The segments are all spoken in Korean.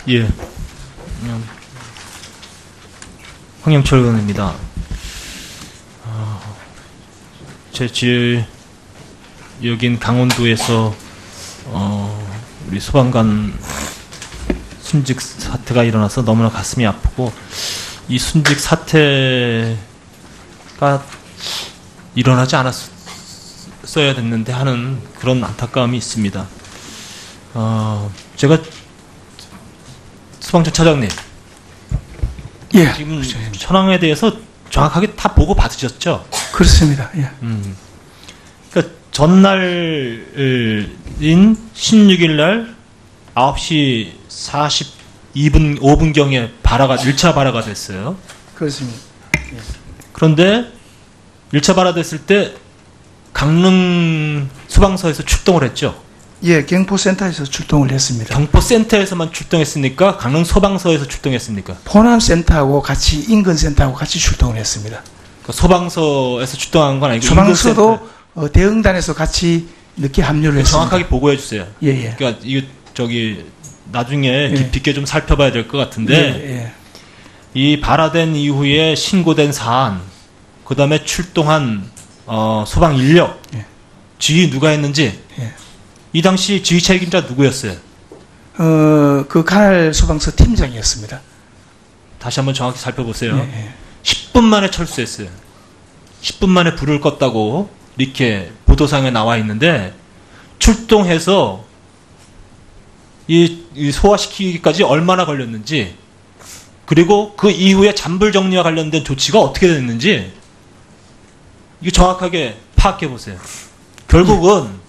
예. 황영철 의원입니다. 제 여긴 강원도에서 우리 소방관 순직 사태가 일어나서 너무나 가슴이 아프고 이 순직 사태가 일어나지 않았어야 됐는데 하는 그런 안타까움이 있습니다. 제가 소방청 차장님, 예. 지금 현황에 대해서 정확하게 다 보고 받으셨죠? 그렇습니다. 예. 그러니까 전날인 16일 날 9시 42분 5분경에 1차 발화가 됐어요. 그렇습니다. 예. 그런데 1차 발화됐을 때 강릉 소방서에서 출동을 했죠. 예, 경포센터에서 출동을 했습니다. 경포센터에서만 출동했습니까? 강릉 소방서에서 출동했습니까? 포남센터하고 같이 인근센터하고 같이 출동을 했습니다. 그러니까 소방서에서 출동한 건 아니고 소방서도 대응단에서 같이 늦게 합류를 했습니다. 정확하게 보고해 주세요. 예, 예. 그러니까 이거 나중에 깊이 있게 좀 살펴봐야 될 것 같은데 예, 예. 이 발화된 이후에 신고된 사안, 그 다음에 출동한 소방 인력, 예. 지휘 누가 했는지, 예. 이 당시 지휘 책임자 누구였어요? 그 가날 소방서 팀장이었습니다. 다시 한번 정확히 살펴보세요. 예, 예. 10분 만에 철수했어요. 10분 만에 불을 껐다고 이렇게 보도상에 나와 있는데 출동해서 이 소화시키기까지 얼마나 걸렸는지, 그리고 그 이후에 잔불 정리와 관련된 조치가 어떻게 됐는지 이거 정확하게 파악해 보세요. 결국은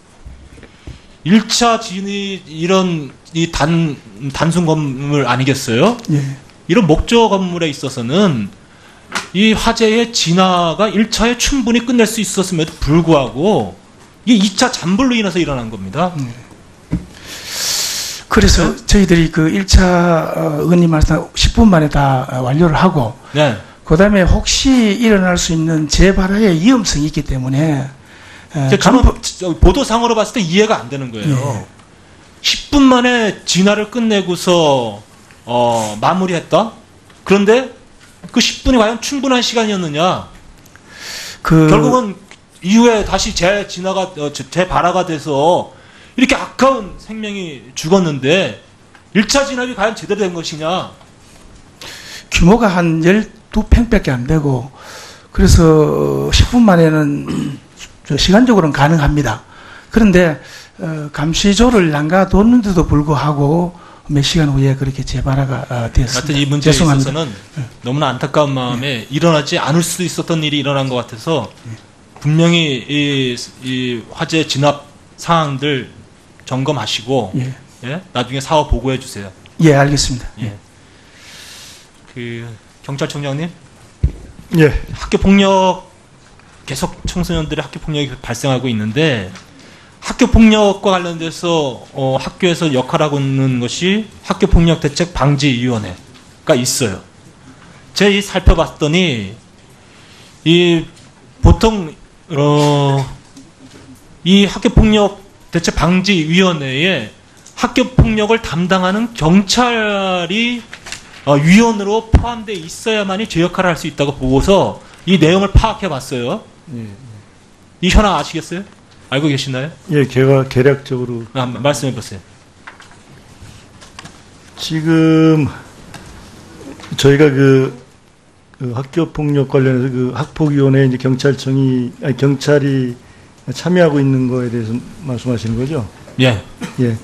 1차 진이 이런 단순 건물 아니겠어요? 예. 이런 목조 건물에 있어서는 이 화재의 진화가 1차에 충분히 끝낼 수 있었음에도 불구하고 이게 2차 잔불로 인해서 일어난 겁니다. 그래서 저희들이 그 1차 의원님 말씀 10분 만에 다 완료를 하고, 네. 그 다음에 혹시 일어날 수 있는 재발화의 위험성이 있기 때문에 저는 보도상으로 봤을 때 이해가 안 되는 거예요. 예. 10분 만에 진화를 끝내고서 마무리했다? 그런데 그 10분이 과연 충분한 시간이었느냐? 결국은 이후에 다시 재발화가 돼서 이렇게 아까운 생명이 죽었는데 1차 진압이 과연 제대로 된 것이냐? 규모가 한 12평밖에 안 되고, 그래서 10분 만에는 시간적으로는 가능합니다. 그런데 감시조를 남겨뒀는데도 불구하고 몇 시간 후에 그렇게 재발화가 되었습니다. 하여튼 이 문제에 죄송합니다. 있어서는 너무나 안타까운 마음에 일어나지 않을 수도 있었던 일이 일어난 것 같아서 분명히 이 화재 진압 상황들 점검하시고 예. 예? 나중에 사업 보고해 주세요. 예, 알겠습니다. 예. 경찰청장님, 예. 학교 폭력 계속 청소년들의 학교 폭력이 발생하고 있는데 학교 폭력과 관련돼서 학교에서 역할하고 있는 것이 학교 폭력 대책 방지 위원회가 있어요. 제가 이 살펴봤더니 이 보통 이 학교 폭력 대책 방지 위원회에 학교 폭력을 담당하는 경찰이 위원으로 포함되어 있어야만이 제 역할을 할 수 있다고 보고서 이 내용을 파악해 봤어요. 예. 이 현황 아시겠어요? 알고 계시나요? 예, 제가 개략적으로 말씀해 보세요. 지금 저희가 그 학교 폭력 관련해서 그 학폭위원회 이제 경찰이 참여하고 있는 거에 대해서 말씀하시는 거죠? 예. 예.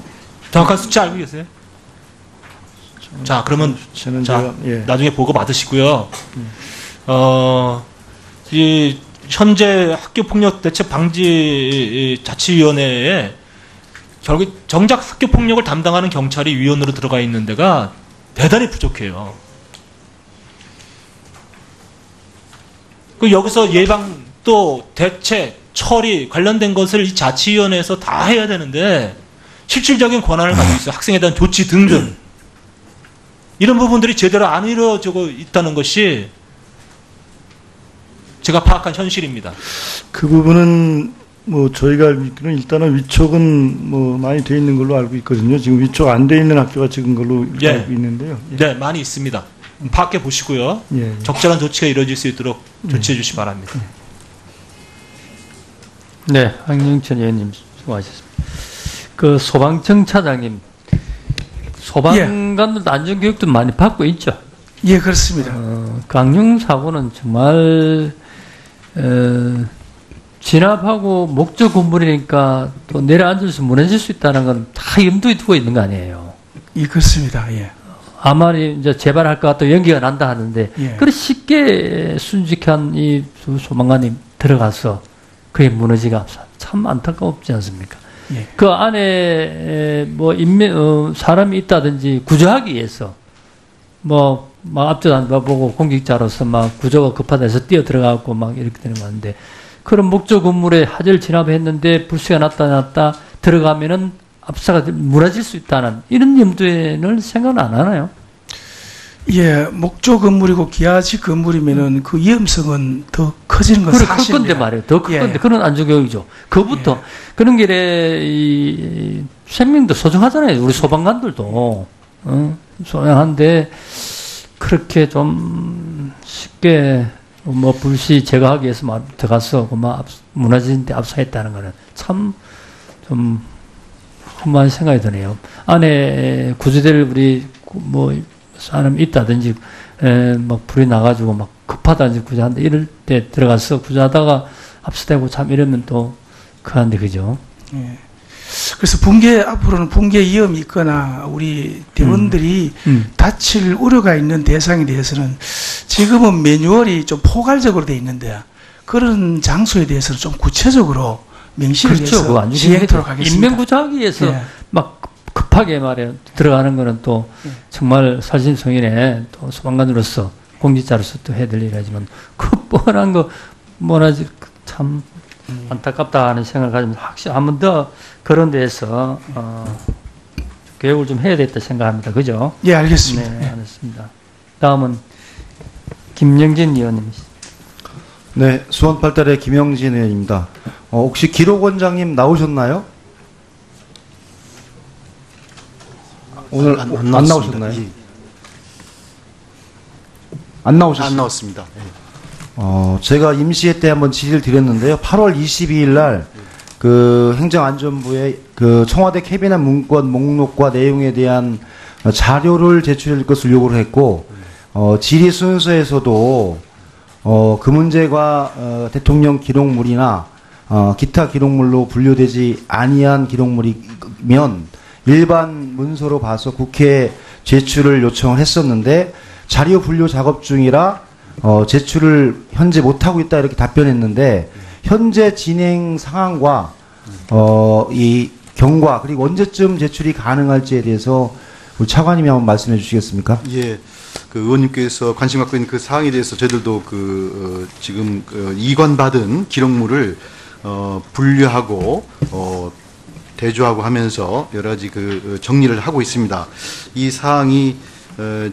정확한 숫자 알고 계세요? 자, 그러면 나중에 보고 받으시고요. 이 현재 학교폭력 대책 방지 자치위원회에 결국 정작 학교폭력을 담당하는 경찰이 위원으로 들어가 있는 데가 대단히 부족해요. 여기서 예방 또 대책, 처리 관련된 것을 이 자치위원회에서 다 해야 되는데 실질적인 권한을 가지고 있어요. 학생에 대한 조치 등등. 이런 부분들이 제대로 안 이루어지고 있다는 것이 제가 파악한 현실입니다. 그 부분은 뭐 저희가 알기로는 일단은 위촉은 뭐 많이 돼 있는 걸로 알고 있거든요. 지금 위촉 안 돼 있는 학교가 지금 걸로 예. 알고 있는데요. 네, 많이 있습니다. 파악해 보시고요. 예. 적절한 조치가 이루어질 수 있도록 조치해 주시기 바랍니다. 네, 황영천 의원님 수고하셨습니다. 그 소방청 차장님, 소방관들도 안전교육도 많이 받고 있죠. 예, 그렇습니다. 강령 사고는 정말 진압하고 목적 건물이니까 또 내려앉아서 무너질 수 있다는 건 다 염두에 두고 있는 거 아니에요. 예, 그렇습니다. 예. 아마 이제 재발할 것 같다 연기가 난다 하는데 예. 그래 쉽게 순직한 이 소방관이 들어가서 그게 무너지가 참 안타깝지 않습니까? 예. 그 안에 뭐 사람이 있다든지 구조하기 위해서 막 앞도 안 보고 공직자로서 막 구조가 급하다 해서 뛰어 들어가고 막 이렇게 되는 건데 그런 목조 건물에 화재를 진압했는데 불씨가 났다 들어가면은 압사가 무너질 수 있다는 이런 염두에는 생각은 안 하나요? 예, 목조 건물이고 기아지 건물이면은 그 위험성은 더 커지는 건 그래, 사실입니다. 클 건데 말이에요. 더 클 예. 건데 그런 안전교육이죠. 그부터 그런 길에 이 생명도 소중하잖아요. 우리 소방관들도 소중한데 그렇게 좀 쉽게 뭐 불씨 제거하기 위해서 막 들어가서 막 무너지는데 압사했다는 거는 참 좀 험한 생각이 드네요. 안에 구조될 우리 뭐 사람이 있다든지 막 불이 나가지고 막 급하다든지 구조한다 이럴 때 들어가서 구조하다가 압수되고 참 이러면 또 그한데 그죠? 예. 그래서 앞으로는 붕괴 위험이 있거나 우리 대원들이 다칠 우려가 있는 대상에 대해서는 지금은 매뉴얼이 좀 포괄적으로 돼 있는데 그런 장소에 대해서는 좀 구체적으로 명시를 그렇죠. 해서 그거 안 시행하도록 하겠습니다. 인명구조하기 위해서 예. 막 급하게 말이야 들어가는 거는 또 정말 살신성인의 또 소방관으로서 공직자로서 또 해야 될 일이지만 그 뻔한 거 뭐라지 참 안타깝다 하는 생각을 가지면 확실히 한 번 더 그런 데에서 교육을 좀 해야 되겠다 생각합니다. 그죠? 예, 알겠습니다. 네, 알겠습니다. 다음은 김영진 의원님이시죠. 네, 수원팔달의 김영진 의원입니다. 혹시 기록원장님 나오셨나요? 오늘 안 나오셨나요? 예. 안 나오셨어요? 안 나왔습니다. 예. 제가 임시회 때 한번 질의를 드렸는데요. 8월 22일 날 그 행정안전부에 그 청와대 캐비넷 문건 목록과 내용에 대한 자료를 제출할 것을 요구를 했고, 질의 순서에서도 그 문제가 대통령 기록물이나 기타 기록물로 분류되지 아니한 기록물이면 일반 문서로 봐서 국회에 제출을 요청을 했었는데 자료 분류 작업 중이라 제출을 현재 못하고 있다 이렇게 답변했는데 현재 진행 상황과 이 경과 그리고 언제쯤 제출이 가능할지에 대해서 우리 차관님이 한번 말씀해 주시겠습니까? 예. 그 의원님께서 관심 갖고 있는 그 사항에 대해서 저희들도 지금 이관받은 기록물을 분류하고 대조하고 하면서 여러 가지 정리를 하고 있습니다. 이 사항이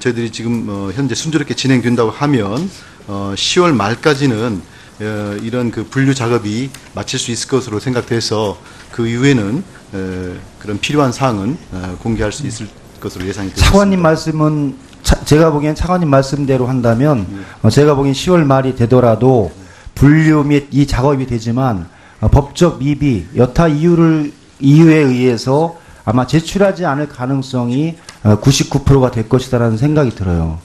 저희들이 지금 현재 순조롭게 진행된다고 하면 10월 말까지는 이런 분류 작업이 마칠 수 있을 것으로 생각돼서 그 이후에는 그런 필요한 사항은 공개할 수 있을 것으로 예상이 되고 차관님 말씀은 제가 보기엔 차관님 말씀대로 한다면 제가 보기엔 10월 말이 되더라도 분류 및 이 작업이 되지만 법적 미비 여타 이유에 의해서 아마 제출하지 않을 가능성이 99%가 될 것이다라는 생각이 들어요.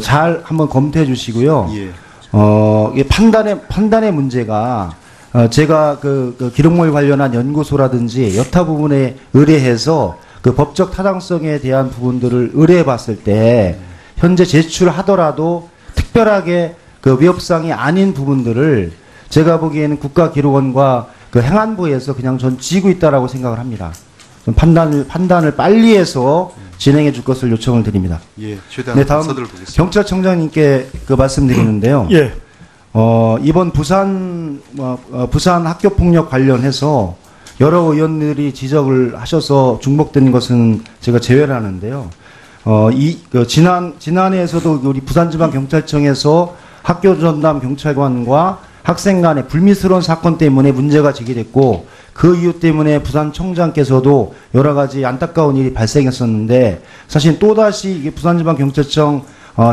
잘 한번 검토해 주시고요. 예. 이게 판단의 문제가 제가 그 기록물 관련한 연구소라든지 여타 부분에 의뢰해서 그 법적 타당성에 대한 부분들을 의뢰해 봤을 때 현재 제출하더라도 특별하게 그 위협상이 아닌 부분들을 제가 보기에는 국가기록원과 그 행안부에서 그냥 전 쥐고 있다라고 생각을 합니다. 좀 판단을 빨리 해서 진행해 줄 것을 요청을 드립니다. 예, 최대한 네, 다음 서두를 보겠습니다. 경찰청장님께 그 말씀드리는데요. 예. 이번 부산 학교 폭력 관련해서 여러 의원들이 지적을 하셔서 중복된 것은 제가 제외를 하는데요. 지난해에서도 우리 부산지방경찰청에서 학교 전담 경찰관과 학생 간의 불미스러운 사건 때문에 문제가 제기됐고 그 이유 때문에 부산청장께서도 여러 가지 안타까운 일이 발생했었는데 사실 또다시 이게 부산지방경찰청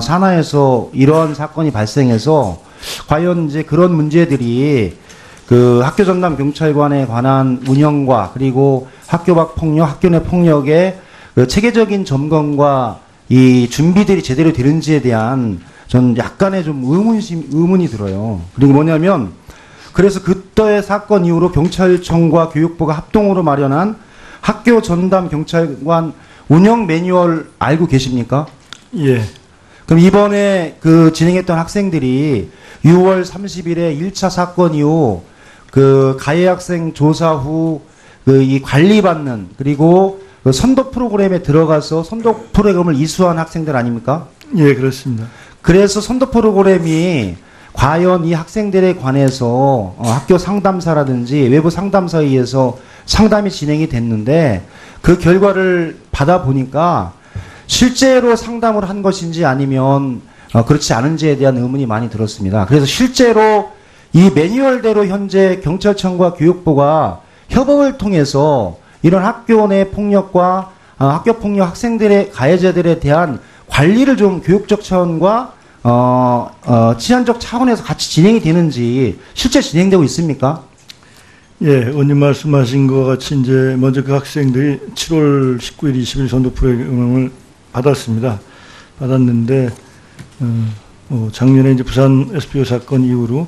산하에서 이러한 사건이 발생해서 과연 이제 그런 문제들이 그 학교 전담 경찰관에 관한 운영과 그리고 학교 밖 폭력, 학교 내 폭력의 그 체계적인 점검과 이 준비들이 제대로 되는지에 대한 전 약간의 좀 의문이 들어요. 그리고 뭐냐면 그래서 그때의 사건 이후로 경찰청과 교육부가 합동으로 마련한 학교 전담 경찰관 운영 매뉴얼 알고 계십니까? 예. 그럼 이번에 그 진행했던 학생들이 6월 30일에 1차 사건 이후 그 가해 학생 조사 후 그 이 관리받는 그리고 그 선도 프로그램에 들어가서 선도 프로그램을 이수한 학생들 아닙니까? 예, 그렇습니다. 그래서 선도 프로그램이 과연 이 학생들에 관해서 학교 상담사라든지 외부 상담사에 의해서 상담이 진행이 됐는데 그 결과를 받아보니까 실제로 상담을 한 것인지 아니면 그렇지 않은지에 대한 의문이 많이 들었습니다. 그래서 실제로 이 매뉴얼대로 현재 경찰청과 교육부가 협업을 통해서 이런 학교 내 폭력과 학교 폭력 학생들의 가해자들에 대한 관리를 좀 교육적 차원과 치안적 차원에서 같이 진행이 되는지 실제 진행되고 있습니까? 예, 의원님 말씀하신 것 같이 이제 먼저 그 학생들이 7월 19일, 20일 선도 프로그램을 받았는데 작년에 이제 부산 SPO 사건 이후로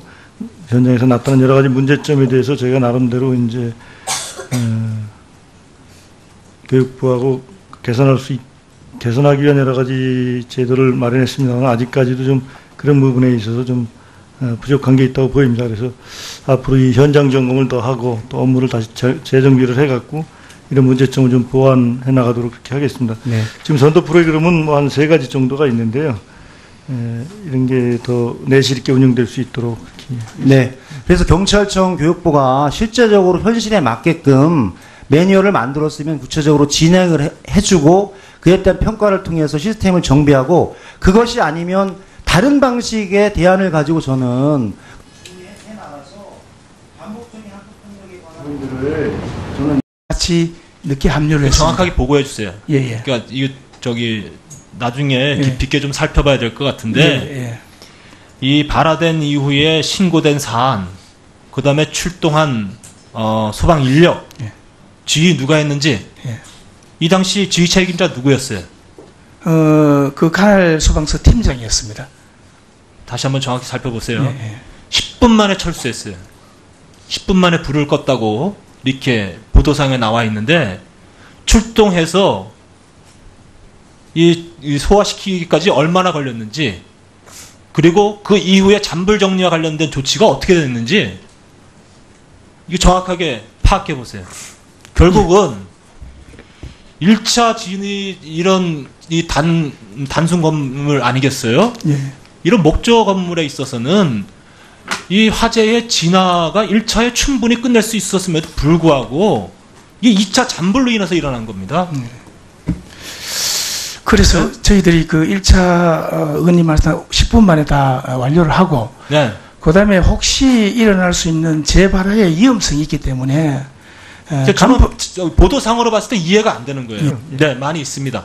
현장에서 나타난 여러 가지 문제점에 대해서 저희가 나름대로 이제 교육부하고 개선하기 위한 여러 가지 제도를 마련했습니다만 아직까지도 좀 그런 부분에 있어서 좀 부족한 게 있다고 보입니다. 그래서 앞으로 이 현장 점검을 더 하고 또 업무를 다시 재정비를 해갖고 이런 문제점을 좀 보완해 나가도록 그렇게 하겠습니다. 네. 지금 선도 프로그램은 뭐 한 3가지 정도가 있는데요. 이런 게 더 내실 있게 운영될 수 있도록 그렇게. 네. 그래서 경찰청 교육부가 실제적으로 현실에 맞게끔 매뉴얼을 만들었으면 구체적으로 진행을 해주고 그에 대한 평가를 통해서 시스템을 정비하고 그것이 아니면 다른 방식의 대안을 가지고 저는 해나가서 반복적인 학교폭력에 관한 분들을 저는 같이 늦게 합류를 했습니다. 정확하게 보고해 주세요. 예, 예. 그러니까 이거 나중에 예. 깊이 있게 좀 살펴봐야 될 것 같은데 예, 예. 이 발화된 이후에 신고된 사안, 그 다음에 출동한 소방 인력, 예. 지휘 누가 했는지, 예. 이 당시 지휘 책임자 누구였어요? 그 가날 소방서 팀장이었습니다. 다시 한번 정확히 살펴보세요. 예, 예. 10분 만에 철수했어요. 10분 만에 불을 껐다고 이렇게 보도상에 나와 있는데 출동해서 이 소화시키기까지 얼마나 걸렸는지, 그리고 그 이후에 잔불 정리와 관련된 조치가 어떻게 됐는지 이거 정확하게 파악해 보세요. 결국은 1차 진위 이런 이 단순 건물 아니겠어요? 예. 이런 목조 건물에 있어서는 이 화재의 진화가 1차에 충분히 끝낼 수 있었음에도 불구하고 이게 2차 잔불로 인해서 일어난 겁니다. 그래서 저희들이 그 1차 의원님 말씀 10분 만에 다 완료를 하고 네. 그 다음에 혹시 일어날 수 있는 재발화의 위험성이 있기 때문에 저는 보도상으로 봤을 때 이해가 안 되는 거예요. 네, 많이 있습니다.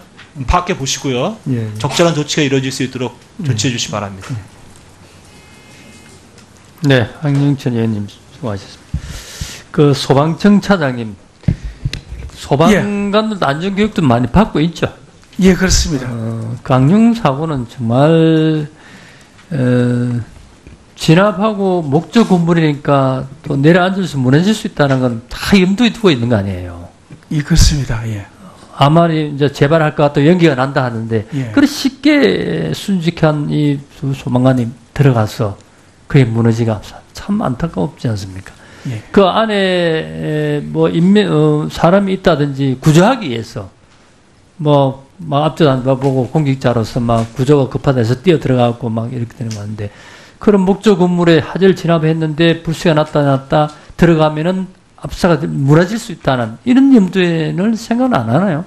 파악해 보시고요. 예. 적절한 조치가 이루어질 수 있도록 조치해 주시기 바랍니다. 네, 황영천 의원님 수고하셨습니다. 그 소방청 차장님, 소방관들도 안전교육도 많이 받고 있죠. 예, 그렇습니다. 강릉 사고는 정말 진압하고 목적 건물이니까 또 내려앉아서 무너질 수 있다는 건 다 염두에 두고 있는 거 아니에요. 예, 그렇습니다. 예. 아마 이제 재발할 것 같다 연기가 난다 하는데 예. 그렇게 쉽게 순직한 이 소방관이 들어가서 그게 무너지가 참 안타깝지 않습니까? 예. 그 안에 뭐 사람이 있다든지 구조하기 위해서 막 앞도 안 봐보고 공직자로서 막 구조가 급하다 해서 뛰어 들어가고 막 이렇게 되는 거 같은데 그런 목조 건물에 화재를 진압했는데 불씨가 났다 들어가면은 압사가 무너질 수 있다는 이런 염두에는 생각은 안 하나요?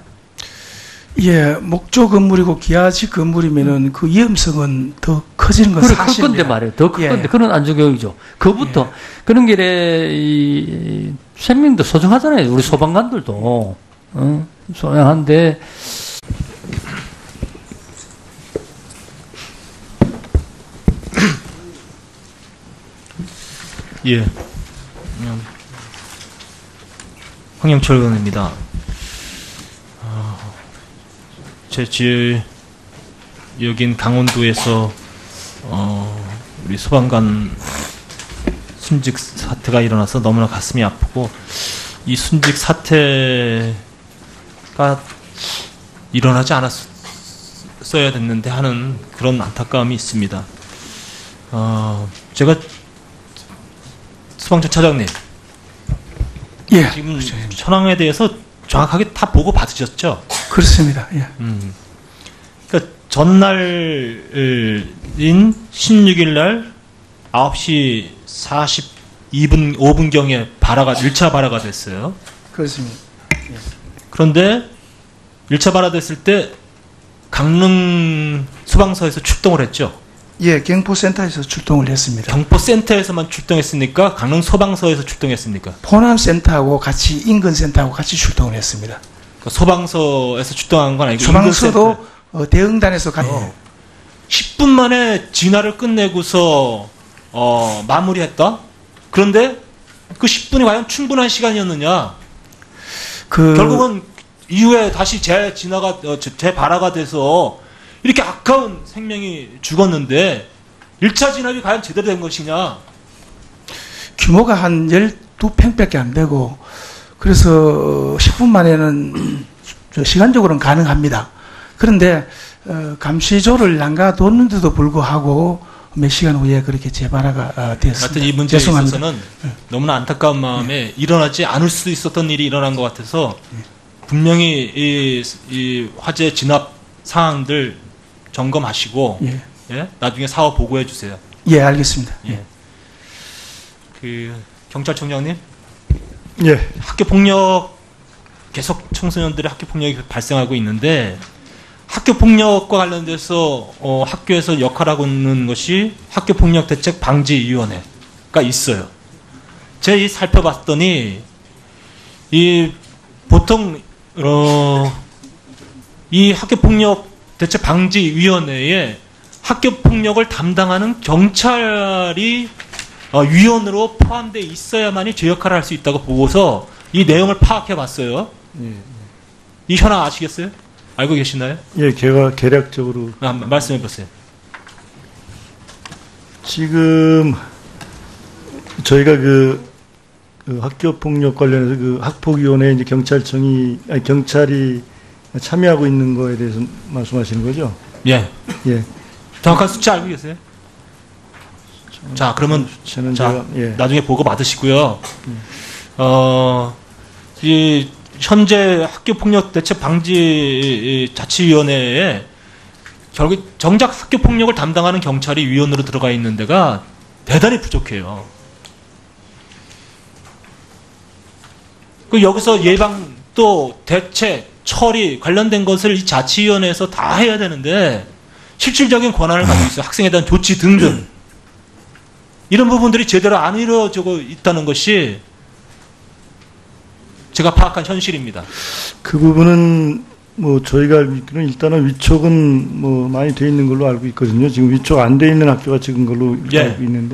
예, 목조 건물이고 기아직 건물이면은 그 위험성은 더 커지는 건 그래, 클 사실입니다. 건데 말이에요. 더 클 예. 건데. 그런 안전교육이죠. 그부터. 그런 길에, 생명도 소중하잖아요. 우리 소방관들도. 소중한데, 예. 황영철 의원입니다. 여긴 강원도에서 우리 소방관 순직 사태가 일어나서 너무나 가슴이 아프고 이 순직 사태가 일어나지 않았어야 됐는데 하는 그런 안타까움이 있습니다. 제가 소방청 차장님 예, 지금 현황에 대해서 정확하게 다 보고 받으셨죠? 그렇습니다. 예. 그러니까 전날인 16일 날 9시 42분 5분경에 1차 발화가 됐어요. 그렇습니다. 그런데 1차 발화됐을 때 강릉 소방서에서 출동을 했죠. 예, 경포센터에서 출동을 했습니다. 경포센터에서만 출동했습니까? 강릉 소방서에서 출동했습니까? 포남센터하고 같이 인근센터하고 같이 출동을 했습니다. 그러니까 소방서에서 출동한 건 아니고 소방서도 대응단에서 같이 10분 만에 진화를 끝내고서 마무리했다. 그런데 그 10분이 과연 충분한 시간이었느냐? 결국은 이후에 다시 재발화가 돼서 이렇게 아까운 생명이 죽었는데 1차 진압이 과연 제대로 된 것이냐? 규모가 한 12팽밖에 안 되고 그래서 10분 만에는 시간적으로는 가능합니다. 그런데 감시조를 남가뒀는데도 불구하고 몇 시간 후에 그렇게 재발화가 되었습니다. 하여튼 이 문제에 죄송합니다. 있어서는 너무나 안타까운 마음에 일어나지 않을 수도 있었던 일이 일어난 것 같아서 분명히 이 화재 진압 상황들 점검하시고 예? 나중에 사후 보고해 주세요. 예, 알겠습니다. 예. 그 경찰청장님, 예. 학교 폭력 계속 청소년들의 학교 폭력이 발생하고 있는데 학교 폭력과 관련돼서 학교에서 역할하고 있는 것이 학교 폭력 대책 방지 위원회가 있어요. 제가 이 살펴봤더니 이 보통 이 학교 폭력 대책 방지 위원회에 학교 폭력을 담당하는 경찰이 위원으로 포함되어 있어야만이 제 역할을 할 수 있다고 보고서 이 내용을 파악해 봤어요. 이 현황 아시겠어요? 알고 계시나요? 예, 제가 개략적으로 말씀해 보세요. 지금 저희가 그 학교 폭력 관련해서 그 학폭위원회에 이제 경찰이 참여하고 있는 거에 대해서 말씀하시는 거죠? 예. 예. 정확한 숫자 알고 계세요? 자, 그러면 저는 자, 예. 나중에 보고 받으시고요. 이 현재 학교 폭력 대책 방지 자치위원회에 결국 정작 학교 폭력을 담당하는 경찰이 위원으로 들어가 있는 데가 대단히 부족해요. 그 여기서 예방 또 대책 처리 관련된 것을 이 자치위원회에서 다 해야 되는데 실질적인 권한을 가지고 있어요. 학생에 대한 조치 등등. 이런 부분들이 제대로 안 이루어지고 있다는 것이 제가 파악한 현실입니다. 그 부분은 뭐 저희가 알기로는 일단은 위촉은 뭐 많이 돼 있는 걸로 알고 있거든요. 지금 위촉 안 돼 있는 학교가 지금 걸로 예. 알고 있는데